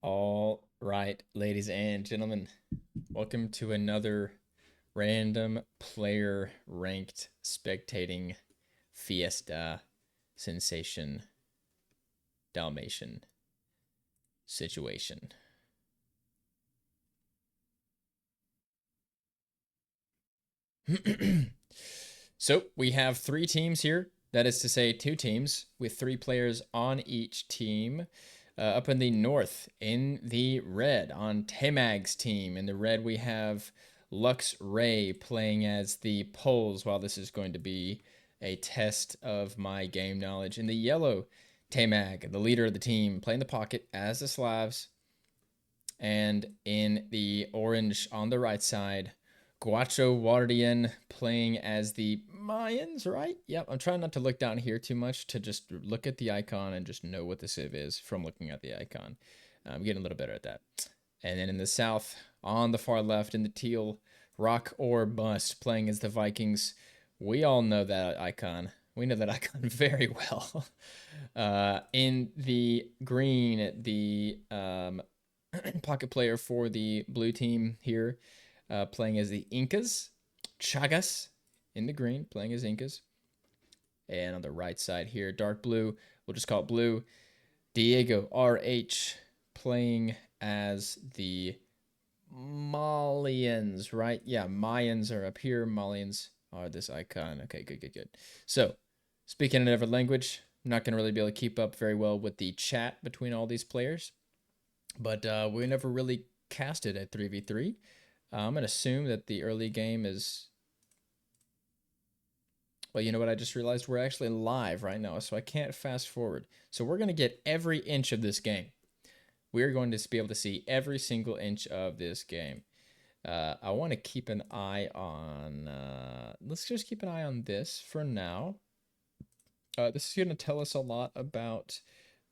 All right, ladies and gentlemen, welcome to another random player ranked spectating fiesta sensation Dalmatian situation. So we have three teams here. That is to say, two teams with three players on each team. Up in the north, in the red, on Temag's team. In the red, we have Lux Ray playing as the Poles, while this is going to be a test of my game knowledge. In the yellow, Temag, the leader of the team, playing the pocket as the Slavs. And in the orange on the right side, Guacho Guardian playing as the Mayans, right? Yep, I'm trying not to look down here too much to just look at the icon and just know what the civ is from looking at the icon. I'm getting a little better at that. And then in the south, on the far left, in the teal, Rock or Bust playing as the Vikings. We all know that icon. We know that icon very well. In the green, the pocket player for the blue team here, playing as the Incas. Chagas in the green, playing as Incas. And on the right side here, dark blue, we'll just call it blue. Diego RH playing as the Malians, right? Yeah, Mayans are up here. Malians are this icon. Okay, good, good, good. So, speaking another language, I'm not going to really be able to keep up very well with the chat between all these players. But we never really casted at 3v3. I'm going to assume that the early game is. Well, you know what? I just realized we're actually live right now, so I can't fast forward. So we're going to get every inch of this game. We're going to be able to see every single inch of this game. I want to keep an eye on. Let's just keep an eye on this for now. This is going to tell us a lot about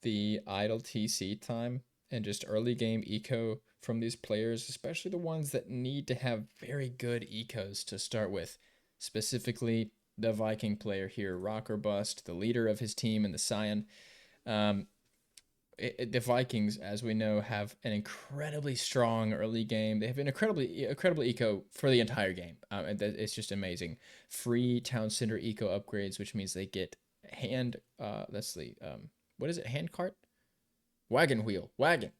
the idle TC time and just early game eco from these players, especially the ones that need to have very good ecos to start with. Specifically, the Viking player here, Rock or Bust, the leader of his team and the Scion. Um, the Vikings, as we know, have an incredibly strong early game. They have an incredible eco for the entire game. It's just amazing. Free town center eco upgrades, which means they get hand. Let's see. What is it? Hand cart, wagon wheel, wagon,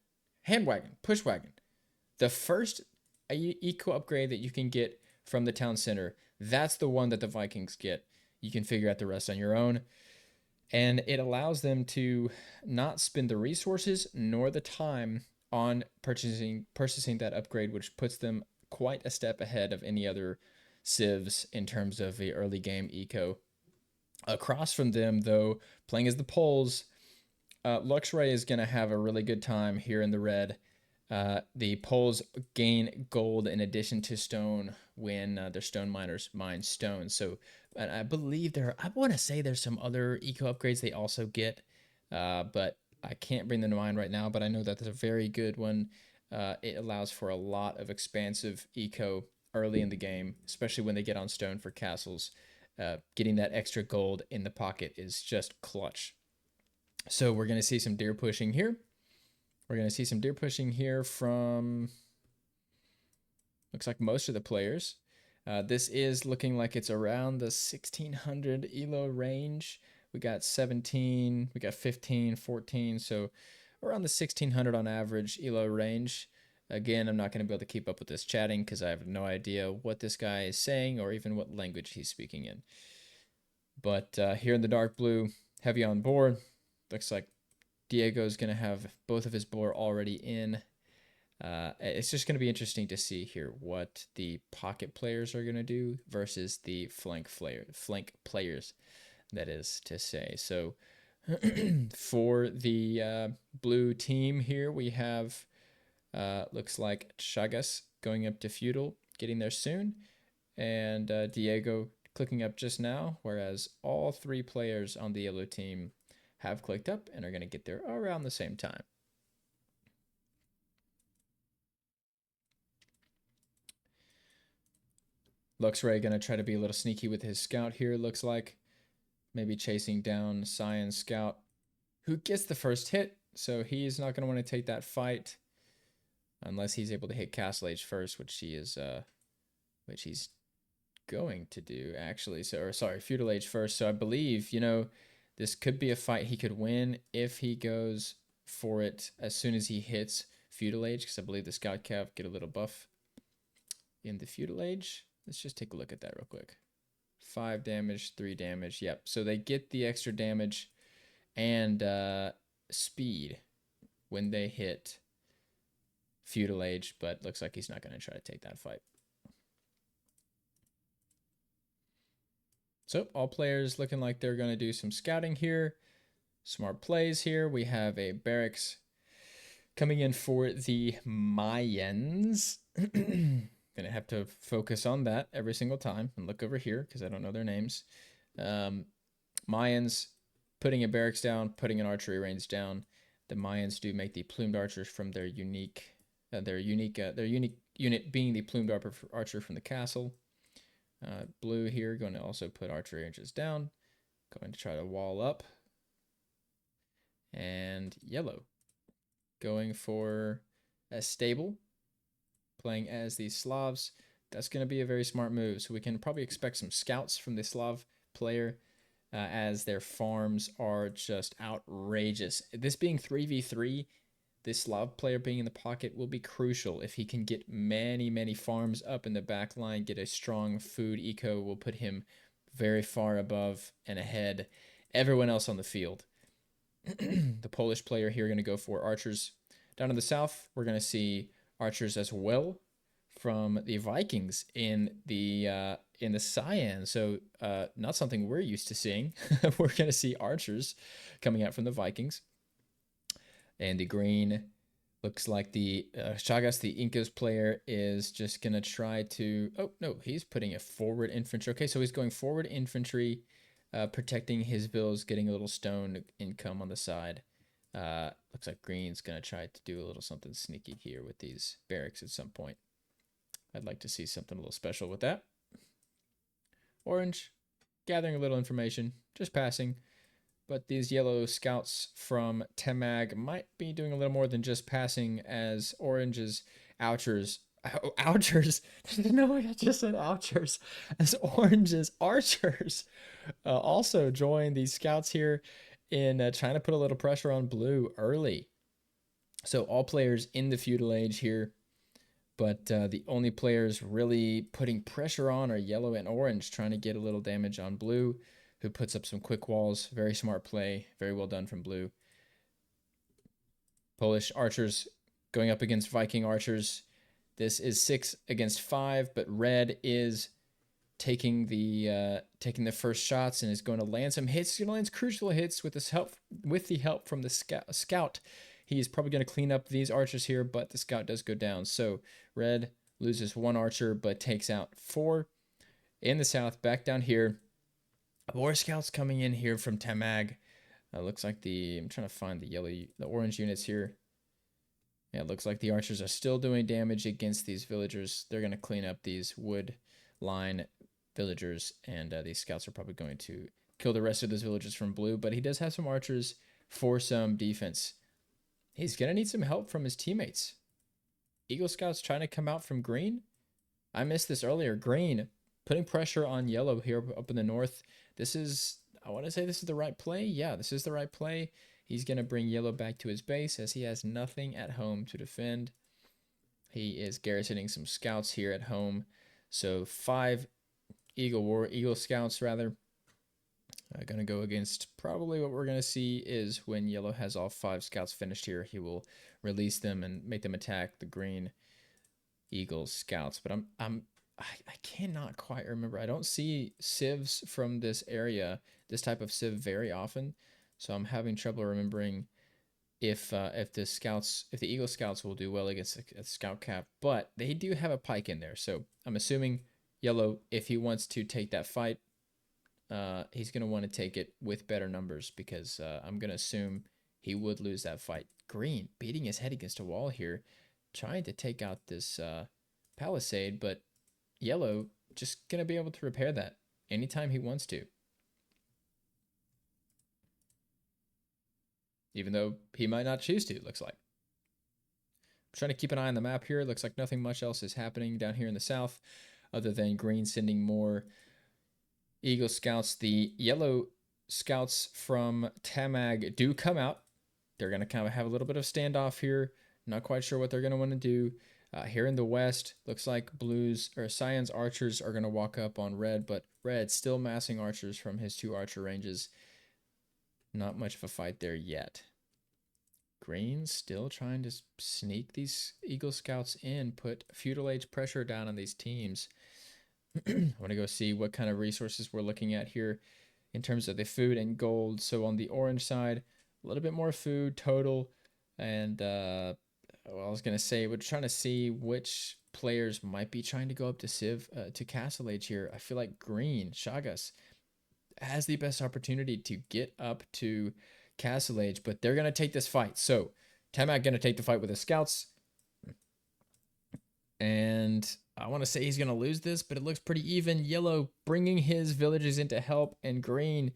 hand wagon, push wagon. The first eco upgrade that you can get from the town center, that's the one that the Vikings get. You can figure out the rest on your own, and it allows them to not spend the resources nor the time on purchasing that upgrade, which puts them quite a step ahead of any other civs in terms of the early game eco. Across from them, though, playing as the Poles, Luxray is going to have a really good time here in the red. The Poles gain gold in addition to stone when their stone miners mine stone. So, and I believe I want to say there's some other eco upgrades they also get, but I can't bring them to mind right now. But I know that there's a very good one. It allows for a lot of expansive eco early in the game, especially when they get on stone for castles. Getting that extra gold in the pocket is just clutch. So we're going to see some deer pushing here. We're going to see some deer pushing here from, looks like most of the players. This is looking like it's around the 1600 elo range. We got 17, we got 15, 14, so around the 1600 on average elo range. Again, I'm not going to be able to keep up with this chatting because I have no idea what this guy is saying or even what language he's speaking in. But here in the dark blue, heavy on board. Looks like Diego's going to have both of his board already in. It's just going to be interesting to see here what the pocket players are going to do versus the flank players, that is to say. So for the blue team here, we have looks like Chagas going up to feudal, getting there soon, and Diego clicking up just now, whereas all three players on the yellow team have clicked up and are going to get there around the same time. Luxray going to try to be a little sneaky with his scout here, looks like. Maybe chasing down Cyan Scout, who gets the first hit. So he's not going to want to take that fight unless he's able to hit Castle Age first, which he's going to do actually. So, or sorry, Feudal Age first. So I believe, you know, this could be a fight he could win if he goes for it as soon as he hits Feudal Age, because I believe the Scout Cav get a little buff in the Feudal Age. Let's just take a look at that real quick. 5 damage, 3 damage. Yep. So they get the extra damage and speed when they hit Feudal Age, but looks like he's not going to try to take that fight. So all players looking like they're going to do some scouting here. Smart plays here. We have a barracks coming in for the Mayans. Gonna have to focus on that every single time and look over here because I don't know their names. Mayans putting a barracks down, putting an archery range down. The Mayans do make the plumed archers from their unique unit being the plumed archer from the castle. Blue here going to also put archery ranges down, going to try to wall up. And yellow going for a stable, playing as the Slavs. That's going to be a very smart move. So we can probably expect some scouts from the Slav player as their farms are just outrageous. This being 3v3, this Slav player being in the pocket will be crucial. If he can get many farms up in the back line, get a strong food eco, will put him very far above and ahead everyone else on the field. The Polish player here going to go for archers. Down in the south, we're going to see archers as well from the Vikings in the Cyan. So not something we're used to seeing. We're going to see archers coming out from the Vikings. And the green looks like the Chagas, the Incas player, is just going to try to... Oh, no, he's putting a forward infantry. Okay, so he's going forward infantry, protecting his villas, getting a little stone income on the side. Looks like green's going to try to do a little something sneaky here with these barracks at some point. I'd like to see something a little special with that. Orange, gathering a little information, just passing. But these yellow scouts from Temag might be doing a little more than just passing, as Orange's Ouchers. Ouchers? No, I just said Ouchers. As Orange's Archers also join these scouts here in trying to put a little pressure on Blue early. So all players in the Feudal Age here, but the only players really putting pressure on are Yellow and Orange, trying to get a little damage on Blue, who puts up some quick walls. Very smart play. Very well done from Blue. Polish archers going up against Viking archers. This is 6 against 5, but Red is taking the first shots and is going to land some hits. He's going to land crucial hits with the help from the scout. He's probably going to clean up these archers here, but the scout does go down. So Red loses 1 archer, but takes out 4. In the south, back down here, more scouts coming in here from Temag. Looks like I'm trying to find the orange units here. Yeah, it looks like the archers are still doing damage against these villagers. They're going to clean up these wood line villagers, and these scouts are probably going to kill the rest of those villagers from Blue, but he does have some archers for some defense. He's going to need some help from his teammates. Eagle Scouts trying to come out from green. I missed this earlier. Green putting pressure on yellow here up in the north. I want to say this is the right play. Yeah, this is the right play. He's going to bring yellow back to his base as he has nothing at home to defend. He is garrisoning some scouts here at home. So 5 Eagle Scouts rather. Going to go against probably what we're going to see is when yellow has all 5 scouts finished here, he will release them and make them attack the green Eagle Scouts. But I cannot quite remember. I don't see civs from this area, this type of civ, very often. So I'm having trouble remembering if the Eagle Scouts will do well against a scout cap. But they do have a pike in there, so I'm assuming yellow, if he wants to take that fight, he's going to want to take it with better numbers, because I'm going to assume he would lose that fight. Green beating his head against a wall here, trying to take out this palisade, but yellow just going to be able to repair that anytime he wants to. even though he might not choose to, it looks like. I'm trying to keep an eye on the map here. It looks like nothing much else is happening down here in the south other than green sending more Eagle scouts. The yellow scouts from Tamag do come out. They're going to kind of have a little bit of standoff here. Not quite sure what they're going to want to do. Here in the west, looks like blues or Cyan's archers are going to walk up on red, but red still massing archers from his 2 archer ranges. Not much of a fight there yet. Green's still trying to sneak these Eagle Scouts in, put feudal age pressure down on these teams. I want to go see what kind of resources we're looking at here in terms of the food and gold. So on the orange side, a little bit more food total. And well, I was going to say, we're trying to see which players might be trying to go up to Civ, to Castle Age here. I feel like green, Chagas, has the best opportunity to get up to Castle Age, but they're going to take this fight. So Tamak going to take the fight with his scouts. And I want to say he's going to lose this, but it looks pretty even. Yellow bringing his villages into help, and green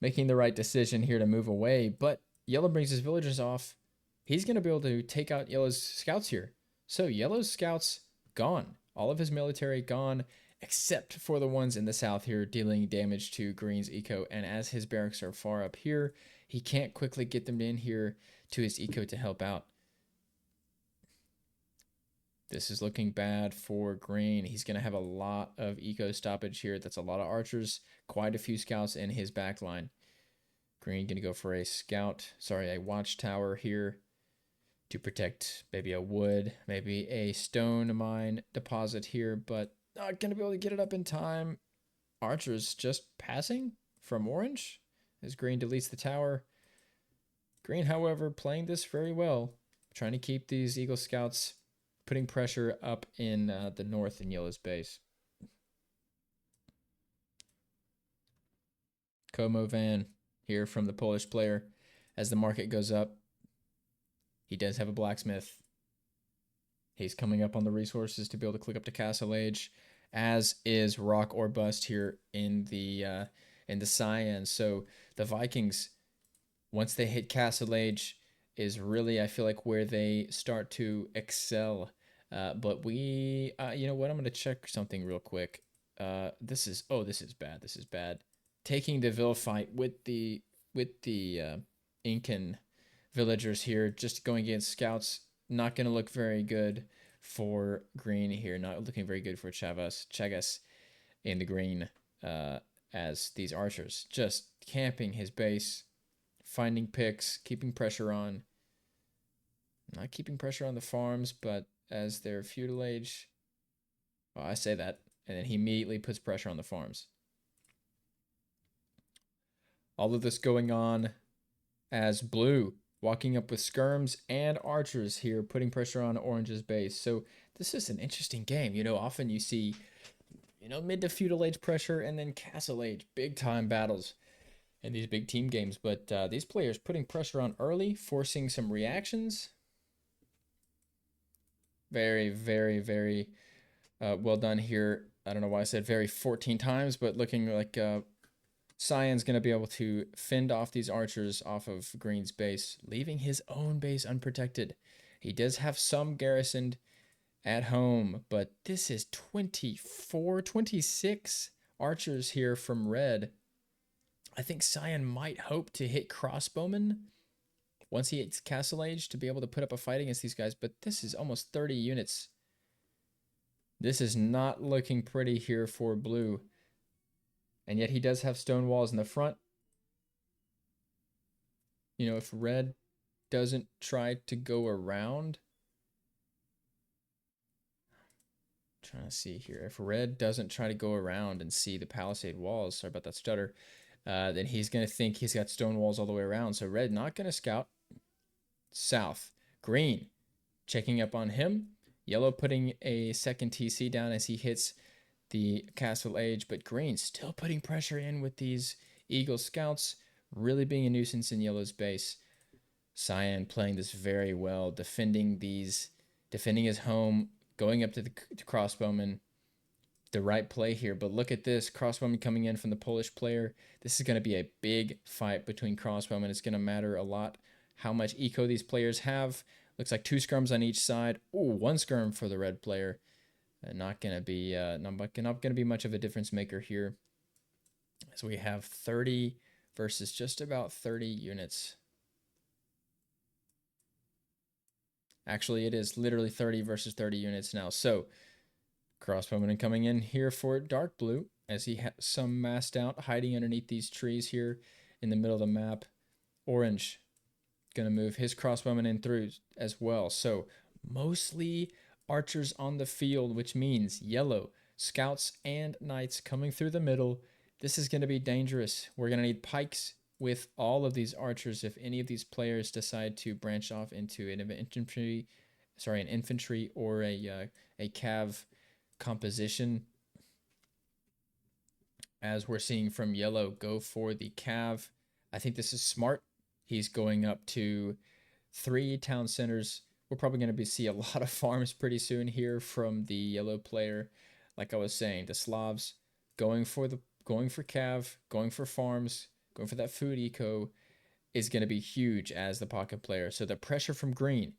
making the right decision here to move away. But yellow brings his villagers off. He's going to be able to take out yellow's scouts here. So yellow's scouts gone. All of his military gone, except for the ones in the south here dealing damage to green's eco. And as his barracks are far up here, he can't quickly get them in here to his eco to help out. This is looking bad for green. He's going to have a lot of eco stoppage here. That's a lot of archers, quite a few scouts in his back line. Green going to go for a watchtower here to protect maybe a wood, maybe a stone mine deposit here, but not going to be able to get it up in time. Archers just passing from orange as green deletes the tower. Green, however, playing this very well, trying to keep these Eagle Scouts, putting pressure up in the north in yellow's base. Como Van here from the Polish player. As the market goes up, he does have a blacksmith. He's coming up on the resources to be able to click up to Castle Age, as is Rock or Bust here in the Cyan. So the Vikings, once they hit Castle Age, is really, I feel like, where they start to excel. But we, you know what? I'm going to check something real quick. This is bad. This is bad. Taking the Ville fight with the Incan villagers here, just going against scouts, not going to look very good for green here. Not looking very good for Chagas in the green, as these archers just camping his base, finding picks, keeping pressure on. Not keeping pressure on the farms, but as their feudal age. Well, I say that, and then he immediately puts pressure on the farms. All of this going on as blue walking up with skirms and archers here, putting pressure on orange's base. So this is an interesting game. You know, often you see, you know, mid to feudal age pressure and then castle age, big time battles in these big team games. But these players putting pressure on early, forcing some reactions. Very, very, very well done here. I don't know why I said very 14 times, but looking like Cyan's going to be able to fend off these archers off of green's base, leaving his own base unprotected. He does have some garrisoned at home, but this is 24, 26 archers here from red. I think Cyan might hope to hit crossbowmen once he hits Castle Age to be able to put up a fight against these guys, but this is almost 30 units. This is not looking pretty here for blue. And yet he does have stone walls in the front. You know, if red doesn't try to go around. I'm trying to see here. If red doesn't try to go around and see the palisade walls, sorry about that stutter, then he's going to think he's got stone walls all the way around. So red not going to scout. South. Green checking up on him. Yellow putting a second TC down as he hits the Castle Age, but green still putting pressure in with these Eagle Scouts, really being a nuisance in yellow's base. Cyan playing this very well, defending his home, going up to the crossbowman. The right play here, but look at this crossbowman coming in from the Polish player. This is going to be a big fight between crossbowmen. It's going to matter a lot how much eco these players have. Looks like 2 skirms on each side. Ooh, 1 skirm for the red player. Not gonna be not gonna be much of a difference maker here. So we have 30 versus just about 30 units. Actually, it is literally 30 versus 30 units now. So crossbowman coming in here for dark blue as he has some massed out, hiding underneath these trees here in the middle of the map. Orange gonna move his crossbowman in through as well. So mostly archers on the field, which means yellow scouts and knights coming through the middle. This is going to be dangerous. We're going to need pikes with all of these archers if any of these players decide to branch off into an infantry or a cav composition. As we're seeing from yellow, go for the cav. I think this is smart. He's going up to 3 town centers. We're probably going to see a lot of farms pretty soon here from the yellow player. Like I was saying, the Slavs going for cav, going for farms, going for that food eco is going to be huge as the pocket player. So the pressure from green,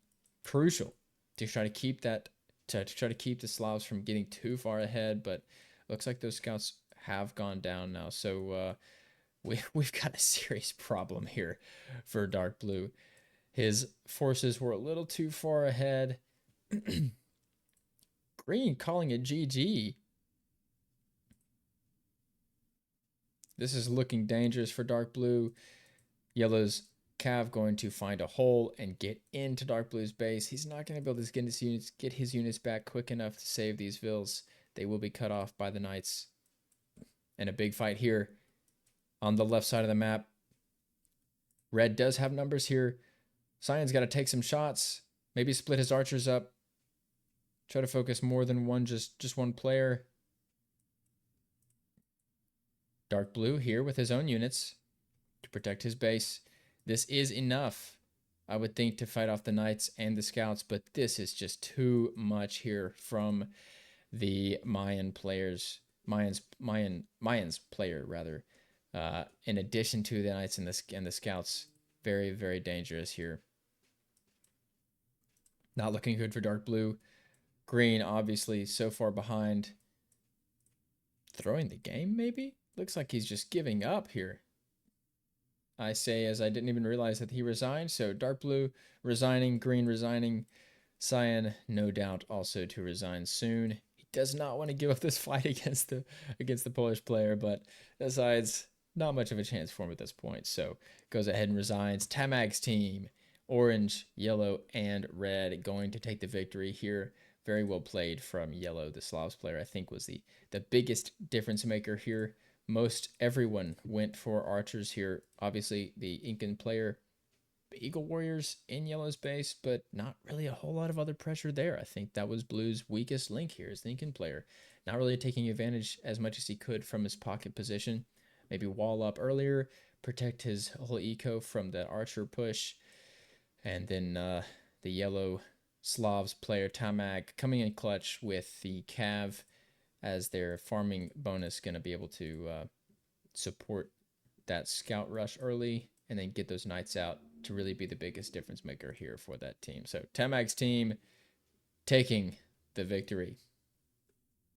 crucial to try to keep that, to try to keep the Slavs from getting too far ahead. But looks like those scouts have gone down now. So we've got a serious problem here for dark blue. His forces were a little too far ahead. Green calling it GG. This is looking dangerous for dark blue. Yellow's cav going to find a hole and get into dark blue's base. He's not going to be able to get his units back quick enough to save these vills. They will be cut off by the knights. And a big fight here on the left side of the map. Red does have numbers here. Cyan's got to take some shots. Maybe split his archers up. Try to focus more than one, just one player. Dark blue here with his own units to protect his base. This is enough, I would think, to fight off the knights and the scouts, but this is just too much here from the Mayans player rather. In addition to the knights and the scouts, very, very dangerous here. Not looking good for dark blue. Green, obviously, so far behind. Throwing the game, maybe? Looks like he's just giving up here. I say as I didn't even realize that he resigned. So dark blue resigning, green resigning. Cyan, no doubt, also to resign soon. He does not want to give up this fight against the Polish player, but besides, not much of a chance for him at this point. So goes ahead and resigns. Tamag's team, orange, yellow, and red, going to take the victory here. Very well played from yellow. The Slavs player, I think, was the biggest difference maker here. Most everyone went for archers here. Obviously, the Incan player, Eagle Warriors in yellow's base, but not really a whole lot of other pressure there. I think that was blue's weakest link here, is the Incan player. Not really taking advantage as much as he could from his pocket position. Maybe wall up earlier, protect his whole eco from the archer push. And then the yellow Slavs player, Tamag, coming in clutch with the cav as their farming bonus, going to be able to support that scout rush early and then get those knights out to really be the biggest difference maker here for that team. So Tamag's team taking the victory.